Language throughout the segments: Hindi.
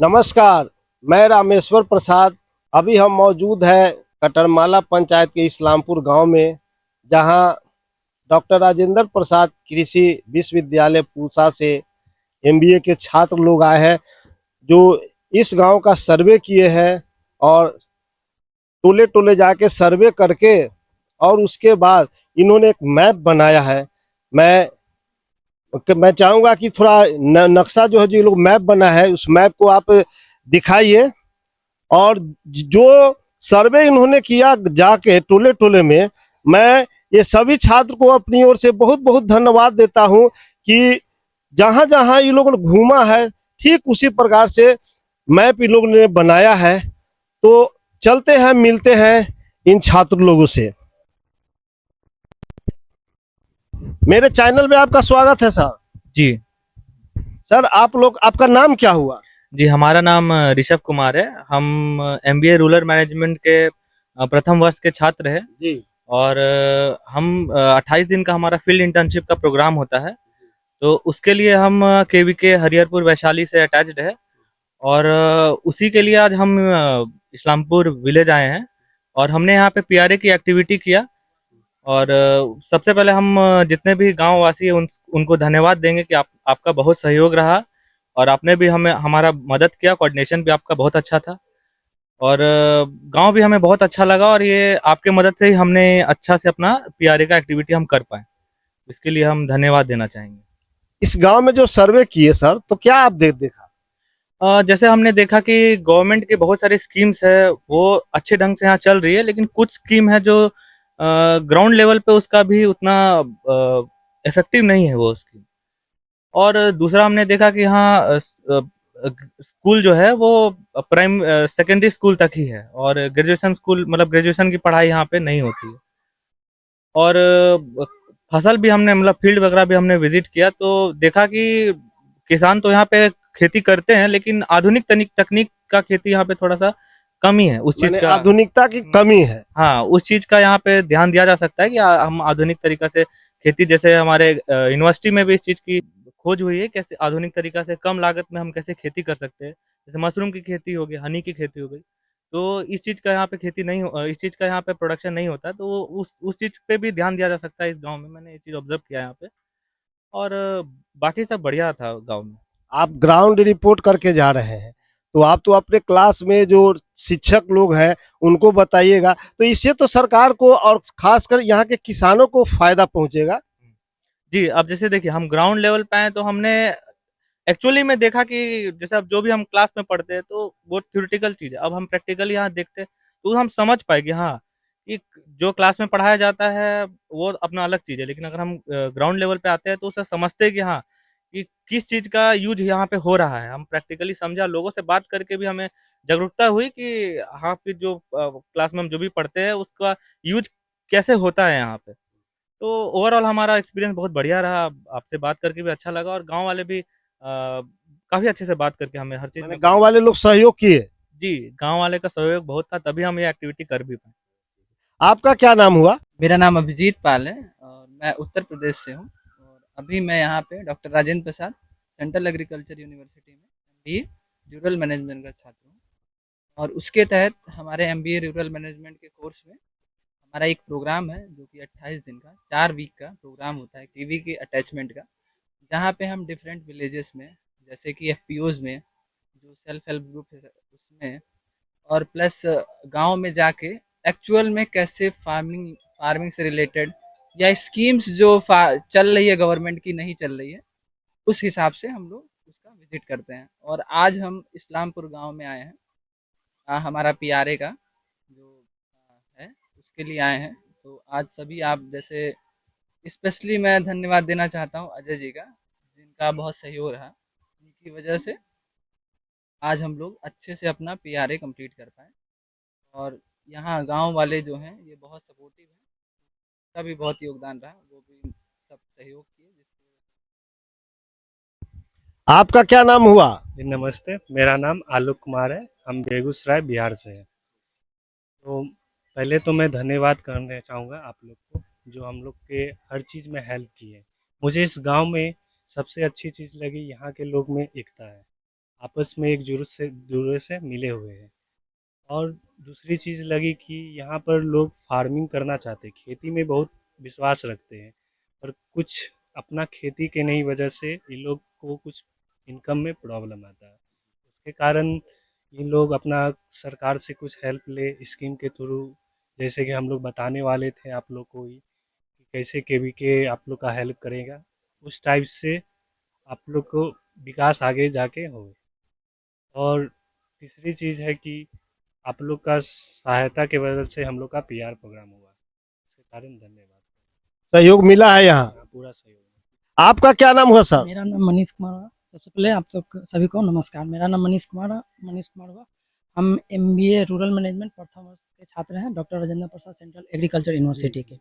नमस्कार। मैं रामेश्वर प्रसाद। अभी हम मौजूद हैं कटरमाला पंचायत के इस्लामपुर गांव में, जहां डॉक्टर राजेंद्र प्रसाद कृषि विश्वविद्यालय पूसा से एमबीए के छात्र लोग आए हैं, जो इस गांव का सर्वे किए हैं और टोले टोले जाके सर्वे करके और उसके बाद इन्होंने एक मैप बनाया है। मैं मैं चाहूंगा कि थोड़ा नक्शा जो है, जो ये लोग मैप बना है, उस मैप को आप दिखाइए। और जो सर्वे इन्होंने किया जाके टोले टोले में, मैं ये सभी छात्र को अपनी ओर से बहुत बहुत धन्यवाद देता हूं कि जहां जहां ये लोगों ने घूमा है, ठीक उसी प्रकार से मैप इन लोगों ने बनाया है। तो चलते हैं, मिलते हैं इन छात्र लोगों से। मेरे चैनल में आपका स्वागत है सर। जी। सर, आप लोग, आपका नाम क्या हुआ? जी, हमारा नाम ऋषभ कुमार है। हम एमबीए रूरल मैनेजमेंट के प्रथम वर्ष के छात्र हैं। जी। और हम 28 दिन का हमारा फील्ड इंटर्नशिप का प्रोग्राम होता है, तो उसके लिए हम केवीके हरिहरपुर वैशाली से अटैच्ड है। और उसी के लिए आज हम इस्लामपुर विलेज आए हैं और हमने यहाँ पे पीआरए की एक्टिविटी किया। और सबसे पहले हम जितने भी गांव वासी हैं उनको धन्यवाद देंगे कि आपका बहुत सहयोग रहा और आपने भी हमें हमारा मदद किया। कोऑर्डिनेशन भी आपका बहुत अच्छा था और गांव भी हमें बहुत अच्छा लगा, और ये आपके मदद से ही हमने अच्छा से अपना पीआरए का एक्टिविटी हम कर पाए। इसके लिए हम धन्यवाद देना चाहेंगे। इस गांव में जो सर्वे किए सर, तो क्या आप देखा? जैसे हमने देखा कि गवर्नमेंट के बहुत सारे स्कीम्स है, वो अच्छे ढंग से यहाँ चल रही है, लेकिन कुछ स्कीम है जो ग्राउंड लेवल पे उसका भी उतना इफेक्टिव नहीं है वो स्कीम। और दूसरा हमने देखा कि यहाँ स्कूल जो है वो प्राइम सेकेंडरी स्कूल तक ही है, और ग्रेजुएशन स्कूल मतलब ग्रेजुएशन की पढ़ाई यहाँ पे नहीं होती है। और फसल भी हमने मतलब फील्ड वगैरह भी हमने विजिट किया, तो देखा कि किसान तो यहाँ पे खेती करते हैं, लेकिन आधुनिक तकनीक का खेती यहाँ पे थोड़ा सा कमी है उस चीज मैंने का। आधुनिकता की कमी है। हाँ, उस चीज का यहाँ पे ध्यान दिया जा सकता है कि हम आधुनिक तरीका से खेती, जैसे हमारे यूनिवर्सिटी में भी इस चीज की खोज हुई है, कैसे आधुनिक तरीका से कम लागत में हम कैसे खेती कर सकते हैं। जैसे मशरूम की खेती हो गई, हनी की खेती हो गई, तो इस चीज का यहाँ पे खेती नहीं इस चीज का यहाँ पे प्रोडक्शन नहीं होता, तो उस चीज पे भी ध्यान दिया जा सकता है इस गाँव में। मैंने ये चीज ऑब्जर्व किया यहाँ पे। और बाकी सब बढ़िया था गाँव में। आप ग्राउंड रिपोर्ट करके जा रहे हैं, तो आप तो अपने क्लास में जो शिक्षक लोग हैं उनको बताइएगा, तो इससे तो सरकार को और खासकर यहाँ के किसानों को फायदा पहुंचेगा। जी, अब जैसे देखिए हम ग्राउंड लेवल पे आए, तो हमने एक्चुअली में देखा कि जैसे अब जो भी हम क्लास में पढ़ते हैं तो वो थ्योरेटिकल चीज़ है। अब हम प्रैक्टिकली यहाँ देखते हैं तो हम समझ पाए कि हाँ, कि जो क्लास में पढ़ाया जाता है वो अपना अलग चीज़ है, लेकिन अगर हम ग्राउंड लेवल पे आते हैं तो उसे समझते हैं कि हाँ, कि किस चीज़ का यूज यहाँ पे हो रहा है। हम प्रैक्टिकली समझा, लोगों से बात करके भी हमें जागरूकता हुई कि हाँ, फिर जो क्लास में हम जो भी पढ़ते हैं उसका यूज कैसे होता है यहाँ पे। तो ओवरऑल हमारा एक्सपीरियंस बहुत बढ़िया रहा। आपसे बात करके भी अच्छा लगा, और गाँव वाले भी काफ़ी अच्छे से बात करके हमें हर चीज़ मैंने में गांव वाले लोग सहयोग किए। जी, गाँव वाले का सहयोग बहुत था, तभी हम ये एक्टिविटी कर भी पाए। आपका क्या नाम हुआ? मेरा नाम अभिजीत पाल है और मैं उत्तर प्रदेश से हूँ। और अभी मैं यहाँ पे doctor Rajendra Prasad central agriculture university में एमबीए रूरल मैनेजमेंट का छात्र हूँ। और उसके तहत हमारे एमबीए रूरल मैनेजमेंट के कोर्स में हमारा एक प्रोग्राम है जो कि 28 दिन का 4 वीक का प्रोग्राम होता है टीवी के अटैचमेंट का, जहाँ पे हम डिफरेंट विलेजेस में, जैसे कि एफपीओज में जो सेल्फ हेल्प ग्रुप है उसमें, और प्लस गांव में जाके एक्चुअल में कैसे फार्मिंग फार्मिंग से रिलेटेड या स्कीम्स जो चल रही है गवर्नमेंट की नहीं चल रही है, उस हिसाब से हम लोग उसका विजिट करते हैं। और आज हम इस्लामपुर गांव में आए हैं, हमारा पीआरए का जो है उसके लिए आए हैं। तो आज सभी आप जैसे, स्पेशली मैं धन्यवाद देना चाहता हूँ अजय जी का, जिनका बहुत सहयोग रहा। उनकी वजह से आज हम लोग अच्छे से अपना पीआरए कंप्लीट कर पाए। और यहाँ गांव वाले जो हैं ये बहुत सपोर्टिव हैं, उनका भी बहुत योगदान रहा, वो भी सब सहयोग किए जिसकी आपका क्या नाम हुआ? जी नमस्ते, मेरा नाम आलोक कुमार है। हम बेगूसराय बिहार से हैं। तो पहले तो मैं धन्यवाद करना चाहूँगा आप लोग को, जो हम लोग के हर चीज़ में हेल्प की है। मुझे इस गांव में सबसे अच्छी चीज़ लगी, यहाँ के लोग में एकता है। आपस में एक दूसरे से मिले हुए हैं। और दूसरी चीज़ लगी कि यहाँ पर लोग फार्मिंग करना चाहते हैं, खेती में बहुत विश्वास रखते हैं, और कुछ अपना खेती के नहीं वजह से इन लोग को कुछ इनकम में प्रॉब्लम आता है। उसके कारण इन लोग अपना सरकार से कुछ हेल्प ले स्कीम के थ्रू, जैसे कि हम लोग बताने वाले थे आप लोग को ही कि कैसे केवीके आप लोग का हेल्प करेगा, उस टाइप से आप लोग को विकास आगे जाके हो। और तीसरी चीज़ है कि आप लोग का सहायता के वजह से हम लोग का पीआर प्रोग्राम हुआ, इसके कारण धन्यवाद। सहयोग मिला है यहाँ। पूरा सहयोग। आपका क्या नाम हुआ सर? मेरा नाम मनीष कुमार हुआ। सबसे पहले आप सब सभी को नमस्कार। मेरा नाम मनीष कुमार हुआ। हम एमबीए रूरल मैनेजमेंट प्रथम वर्ष के छात्र हैं doctor Rajendra Prasad central agriculture university के।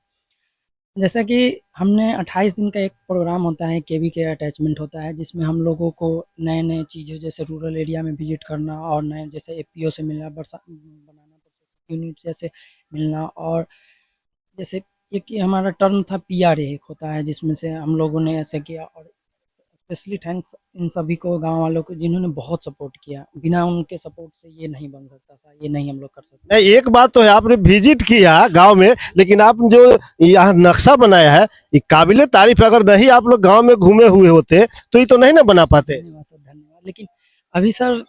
जैसा कि हमने 28 दिन का एक प्रोग्राम होता है, केवी के अटैचमेंट होता है, जिसमें हम लोगों को नए नए चीज़ें जैसे रूरल एरिया में विजिट करना और नए जैसे एपीओ से मिलना, बनाना यूनिट जैसे मिलना, और जैसे एक ये हमारा टर्म था पीआरए एक होता है, जिसमें से हम लोगों ने ऐसे किया। और स्पेशली थैंक्स इन सभी को, गांव वालों को, जिन्होंने बहुत सपोर्ट किया। बिना उनके सपोर्ट से ये नहीं बन सकता था, ये नहीं हम लोग कर सकते। नहीं, एक बात तो है, आपने विजिट किया गांव में, लेकिन आपने जो यहाँ नक्शा बनाया है ये काबिले तारीफ है। अगर नहीं आप लोग गांव में घूमे हुए होते तो ये तो नहीं ना बना पाते। धन्यवाद सर, धन्यवाद। लेकिन अभी सर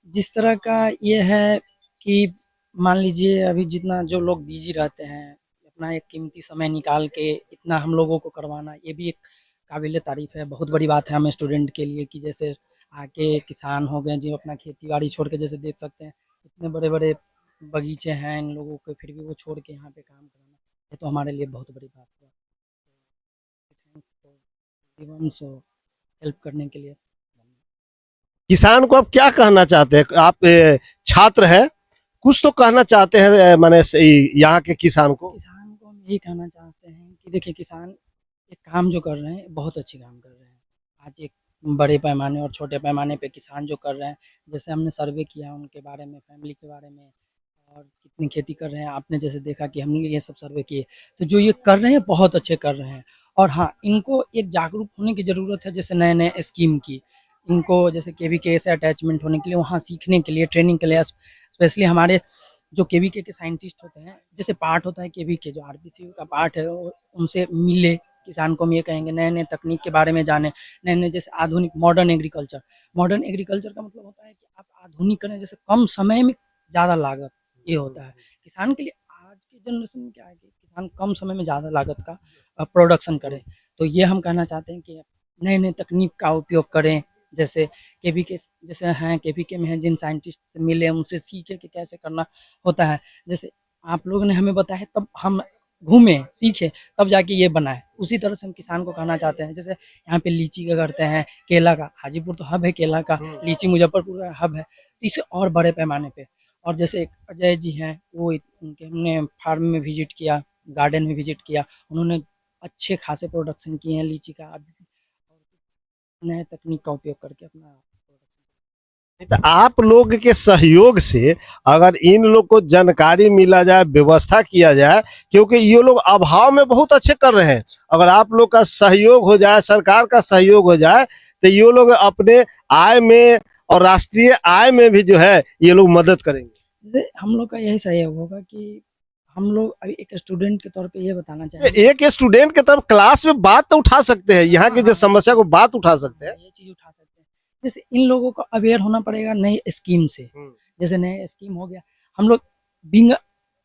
जिस तरह का ये है कि मान लीजिए अभी जितना जो लोग बिजी रहते हैं, अपना एक कीमती समय निकाल के इतना हम लोगों को करवाना, ये भी एक काबिल तारीफ है। बहुत बड़ी बात है हम स्टूडेंट के लिए कि जैसे आके किसान हो गए जो अपना खेती बाड़ी छोड़ के, जैसे देख सकते हैं इतने बड़े बड़े बगीचे हैं इन लोगों के, फिर भी वो छोड़ के यहाँ पे काम करना, ये तो हमारे लिए बहुत बड़ी बात है। थैंक्स फॉर हेल्प करने के लिए। किसान को आप क्या कहना चाहते हैं? आप छात्र हैं, कुछ तो कहना चाहते हैं माने यहाँ के किसान को? किसान को हम यही कहना चाहते हैं कि देखिए, किसान एक काम जो कर रहे हैं बहुत अच्छी काम कर रहे हैं। आज एक बड़े पैमाने और छोटे पैमाने पे किसान जो कर रहे हैं, जैसे हमने सर्वे किया उनके बारे में, फैमिली के बारे में, और कितनी खेती कर रहे हैं, आपने जैसे देखा कि हमने ये सब सर्वे किए। तो जो ये कर रहे हैं बहुत अच्छे कर रहे हैं। और हाँ, इनको एक जागरूक होने की ज़रूरत है, जैसे नए नए स्कीम की। इनको जैसे केवीके से अटैचमेंट होने के लिए, वहाँ सीखने के लिए, ट्रेनिंग के लिए, स्पेशली हमारे जो केवीके के साइंटिस्ट होते हैं, जैसे पार्ट होता है केवीके जो आरबीसी का पार्ट है, उनसे मिले। किसान को हम ये कहेंगे नए नए तकनीक के बारे में जाने, नए नए जैसे आधुनिक मॉडर्न एग्रीकल्चर। मॉडर्न एग्रीकल्चर का मतलब होता है कि आप आधुनिक करें, जैसे कम समय में ज़्यादा लागत, ये होता है किसान के लिए। आज की जनरेशन में क्या है कि किसान कम समय में ज़्यादा लागत का प्रोडक्शन करे। तो ये हम कहना चाहते हैं कि नए नए तकनीक का उपयोग करें। जैसे केवीके जैसे हैं, केवीके में हैं, जिन साइंटिस्ट से मिले उनसे सीखे कि कैसे करना होता है। जैसे आप लोगों ने हमें बताया तब हम घूमे सीखे, तब जाके ये बना है। उसी तरह से हम किसान को कहना चाहते हैं, जैसे यहाँ पे लीची का करते हैं, केला का, हाजीपुर तो हब है केला का, लीची मुजफ्फरपुर का हब है, तो इसे और बड़े पैमाने पे। और जैसे एक अजय जी हैं, वो उनके हमने फार्म में विजिट किया, गार्डन में विजिट किया, उन्होंने अच्छे खासे प्रोडक्शन किए हैं लीची का, नए तकनीक का उपयोग करके अपना। तो आप लोग के सहयोग से अगर इन लोग को जानकारी मिला जाए, व्यवस्था किया जाए, क्योंकि ये लोग अभाव में बहुत अच्छे कर रहे हैं, अगर आप लोग का सहयोग हो जाए, सरकार का सहयोग हो जाए, तो ये लोग अपने आय में और राष्ट्रीय आय में भी जो है ये लोग मदद करेंगे। जैसे हम लोग का यही सहयोग होगा कि हम लोग अभी एक स्टूडेंट के तौर पे ये बताना चाहेंगे। एक स्टूडेंट के तरफ क्लास में बात तो उठा सकते हैं, यहाँ की जो समस्या को बात उठा सकते हैं, ये चीज उठा सकते हैं। जैसे इन लोगों को अवेयर होना पड़ेगा नई स्कीम से। जैसे नए स्कीम हो गया, हम लोग बिंग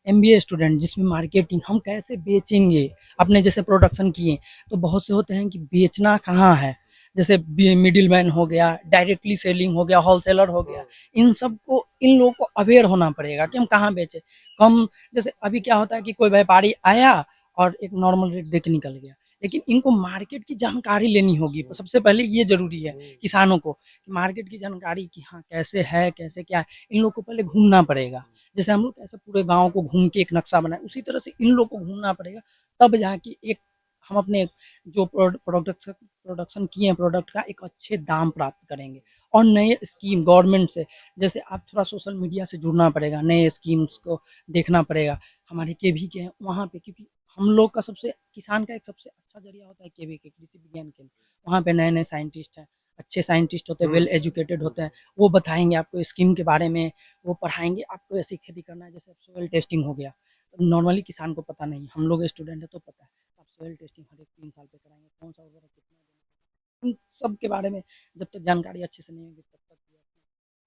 एमबीए स्टूडेंट, जिसमें मार्केटिंग हम कैसे बेचेंगे, अपने जैसे प्रोडक्शन किए, तो बहुत से होते हैं कि बेचना कहाँ है, जैसे मिडिल मैन हो गया, डायरेक्टली सेलिंग हो गया, होलसेलर हो गया। इन सबको, इन लोगों को अवेयर होना पड़ेगा कि हम कहाँ बेचें। कम जैसे अभी क्या होता है कि कोई व्यापारी आया और एक नॉर्मल रेट दे के निकल गया, लेकिन इनको मार्केट की जानकारी लेनी होगी। सबसे पहले ये जरूरी है किसानों को कि मार्केट की जानकारी कि हाँ कैसे है, कैसे क्या है, इन लोग को पहले घूमना पड़ेगा। जैसे हम लोग कैसे पूरे गांव को घूम के एक नक्शा बनाए, उसी तरह से इन लोग को घूमना पड़ेगा, तब जाके एक हम अपने जो प्रोडक्शन किए हैं प्रोडक्ट का एक अच्छे दाम प्राप्त करेंगे। और नए स्कीम गवर्नमेंट से, जैसे आप थोड़ा सोशल मीडिया से जुड़ना पड़ेगा, नए स्कीम्स को देखना पड़ेगा। हमारे केवी के हैं वहाँ पे, क्योंकि हम लोग का सबसे किसान का एक सबसे अच्छा जरिया होता है केवी के, कृषि विज्ञान केंद्र। वहाँ पे नए नए साइंटिस्ट हैं, अच्छे साइंटिस्ट होते हैं, वेल एजुकेटेड होते हैं, वो बताएंगे आपको स्कीम के बारे में, वो पढ़ाएंगे आपको ऐसी खेती करना है। जैसे सोयल टेस्टिंग हो गया, नॉर्मली किसान को पता नहीं, हम लोग स्टूडेंट है तो पता है। आप सोयल टेस्टिंग हर एक 3 साल पे कराएंगे, कौन सा उर्वरक कितना देना, उन सब के बारे में जब तक जानकारी अच्छे से नहीं होगी तब तक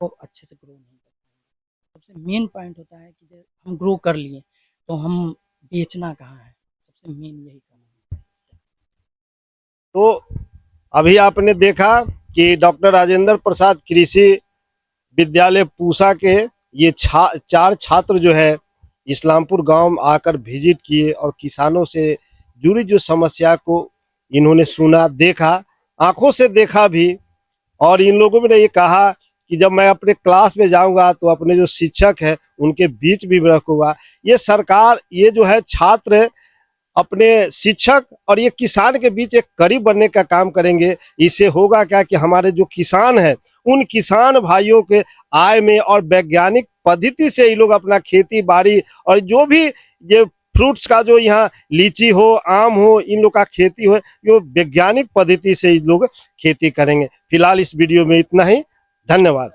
वो अच्छे से ग्रो नहीं कर पाएंगे। सबसे मेन पॉइंट होता है कि जब हम ग्रो कर लिए तो हम बेचना कहाँ है, सबसे मेन यही करना है। तो अभी आपने देखा कि डॉक्टर राजेंद्र प्रसाद कृषि विद्यालय पूसा के ये 4 छात्र जो है इस्लामपुर गांव आकर विजिट किए और किसानों से जुड़ी जो समस्या को इन्होंने सुना, देखा, आंखों से देखा भी। और इन लोगों ने ये कहा कि जब मैं अपने क्लास में जाऊंगा तो अपने जो शिक्षक है उनके बीच भी रखूंगा। ये सरकार, ये जो है छात्र अपने शिक्षक और ये किसान के बीच एक करीब बनने का काम करेंगे। इससे होगा क्या कि हमारे जो किसान हैं उन किसान भाइयों के आय में और वैज्ञानिक पद्धति से ये लोग अपना खेती बाड़ी और जो भी ये फ्रूट्स का जो यहाँ लीची हो, आम हो, इन लोग का खेती हो, ये वैज्ञानिक पद्धति से ये लोग खेती करेंगे। फिलहाल इस वीडियो में इतना ही। धन्यवाद।